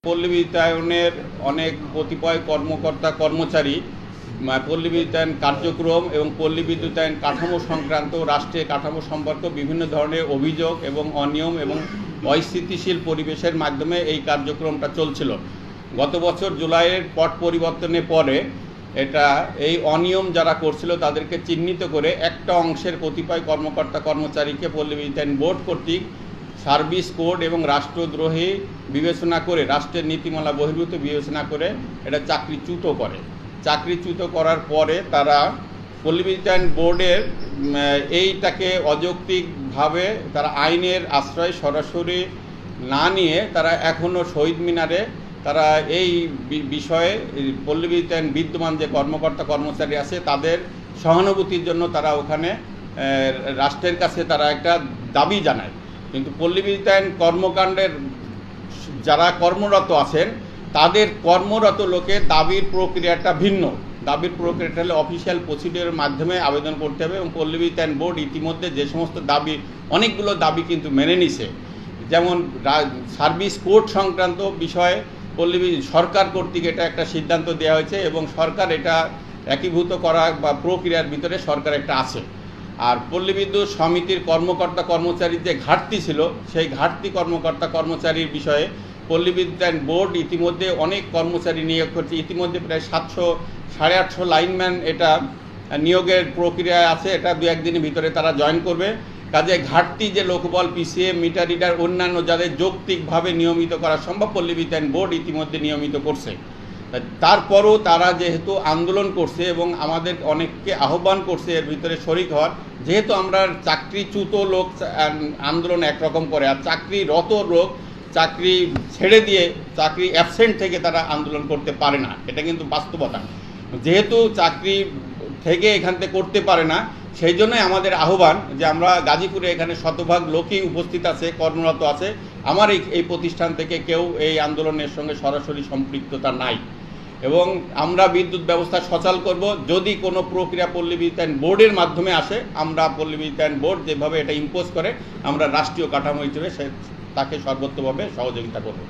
পল্লী বিদ্যায়নের অনেক কতিপয় কর্মকর্তা কর্মচারী পল্লী বিদ্যায়ন কার্যক্রম এবং পল্লী বিদ্যুতায়ন কাঠামো সংক্রান্ত রাষ্ট্রের কাঠামো সম্পর্কে বিভিন্ন ধরনের অভিযোগ এবং অনিয়ম এবং অস্থিতিশীল পরিবেশের মাধ্যমে এই কার্যক্রমটা চলছিল। গত বছর জুলাইয়ের পট পরিবর্তনের পরে এই অনিয়ম যারা করছিল তাদেরকে চিহ্নিত করে একটা অংশের কতিপয় কর্মকর্তা কর্মচারীকে পল্লী বিদ্যায়ন বোর্ড কর্তৃক সার্ভিস কোড এবং রাষ্ট্রদ্রোহী বিবেচনা করে, রাষ্ট্রের নীতিমালা বহির্ভূত বিবেচনা করে এটা চাকরিচ্যুত করে। চাকরিচ্যুত করার পরে তারা পল্লী বিদ্যায়ন বোর্ডের এইটাকে অযৌক্তিকভাবে তারা আইনের আশ্রয় সরাসরি না নিয়ে তারা এখনও শহীদ মিনারে তারা এই বিষয়ে পল্লী বিদ্যায়ন বিদ্যমান যে কর্মকর্তা কর্মচারী আছে তাদের সহানুভূতির জন্য তারা ওখানে রাষ্ট্রের কাছে তারা একটা দাবি জানায়। কিন্তু পল্লী বিদ্যায়ন কর্মকাণ্ডের যারা কর্মরত আছেন তাদের কর্মরত লোকের দাবির প্রক্রিয়াটা ভিন্ন। দাবির প্রক্রিয়াটা হলে অফিসিয়াল প্রসিডিওরের মাধ্যমে আবেদন করতে হবে এবং পল্লী বিদ্যায়ন বোর্ড ইতিমধ্যে যে সমস্ত দাবি, অনেকগুলো দাবি কিন্তু মেনে নিছে। যেমন সার্ভিস কোড সংক্রান্ত বিষয়ে সরকার কর্তৃক এটা একটা সিদ্ধান্ত দেওয়া হয়েছে এবং সরকার এটা একীভূত করা বা প্রক্রিয়ার ভিতরে সরকার একটা আছে। আর পল্লী বিদ্যুৎ সমিতির কর্মকর্তা কর্মচারীর যে ঘাটতি ছিল সেই ঘাটতি কর্মকর্তা কর্মচারীর বিষয়ে পল্লী বিদ্যায়ন বোর্ড ইতিমধ্যে অনেক কর্মচারী নিয়োগ করছে। ইতিমধ্যে প্রায় 700-850 লাইনম্যান এটা নিয়োগের প্রক্রিয়ায় আছে। এটা 2-1 দিনের ভিতরে তারা জয়েন করবে। কাজে ঘাটতি যে লোকবল, পিসিএম, মিটার রিডার, অন্যান্য যাদের যৌক্তিকভাবে নিয়মিত করা সম্ভব পল্লী বিদ্যায়ন বোর্ড ইতিমধ্যে নিয়মিত করছে। তারপরও তারা যেহেতু আন্দোলন করছে এবং আমাদের অনেককে আহ্বান করছে এর ভিতরে শরিক হওয়ার, যেহেতু আমরা চাকরিচ্যুত লোক আন্দোলন একরকম করে, আর চাকরিরত লোক চাকরি ছেড়ে দিয়ে চাকরি অ্যাবসেন্ট থেকে তারা আন্দোলন করতে পারে না, এটা কিন্তু বাস্তবতা। যেহেতু চাকরি থেকে এখান থেকে করতে পারে না, সেই জন্যই আমাদের আহ্বান যে আমরা গাজীপুরে এখানে শতভাগ লোকই উপস্থিত আছে, কর্মরত আছে। আমার এই প্রতিষ্ঠান থেকে কেউ এই আন্দোলনের সঙ্গে সরাসরি সম্পৃক্ততা নাই এবং আমরা বিদ্যুৎ ব্যবস্থা সচল করব। যদি কোনো প্রক্রিয়া পল্লী বিদ্যায়ন বোর্ডের মাধ্যমে আসে, আমরা পল্লী বিদ্যায়ন বোর্ড যেভাবে এটা ইম্পোজ করে আমরা রাষ্ট্রীয় কাঠামো হিসেবে তাকে সর্বোত্তমভাবে সহযোগিতা করব।